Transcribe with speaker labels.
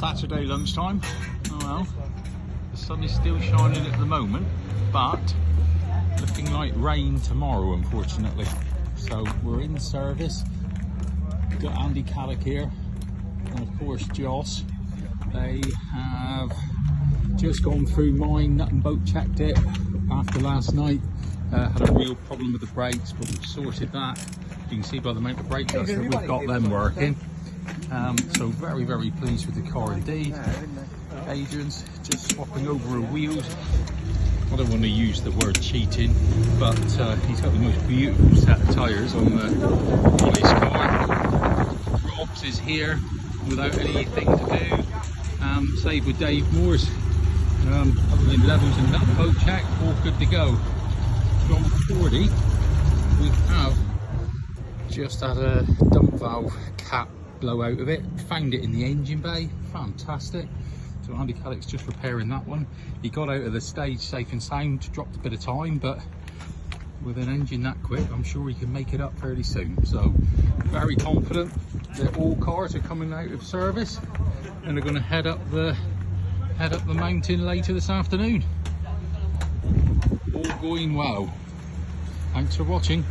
Speaker 1: Saturday lunchtime. Oh well, the sun is still shining at the moment, but looking like rain tomorrow, unfortunately. So we're in service. Got Andy Caddick here, and of course Joss. They have just gone through mine, nut and bolt checked it after last night. Had a real problem with the brakes, but we've sorted that. You can see by the amount of brake dust that we've got them working. So very, very pleased with the car indeed. Adrian's just swapping over her wheels. I don't want to use the word cheating, but he's got the most beautiful set of tyres on his car. Rob's is here without anything to do. Save with Dave Moore's. Other than levels and nut boat check, all good to go. From 40, we have just had a dump valve cap blow out of it. Found it in the engine bay. Fantastic. So Andy Caddick's just repairing that one. He got out of the stage safe and sound, dropped a bit of time, but with an engine that quick, I'm sure he can make it up fairly soon. So very confident that all cars are coming out of service and are going to head up the mountain later this afternoon. All going well. Thanks for watching.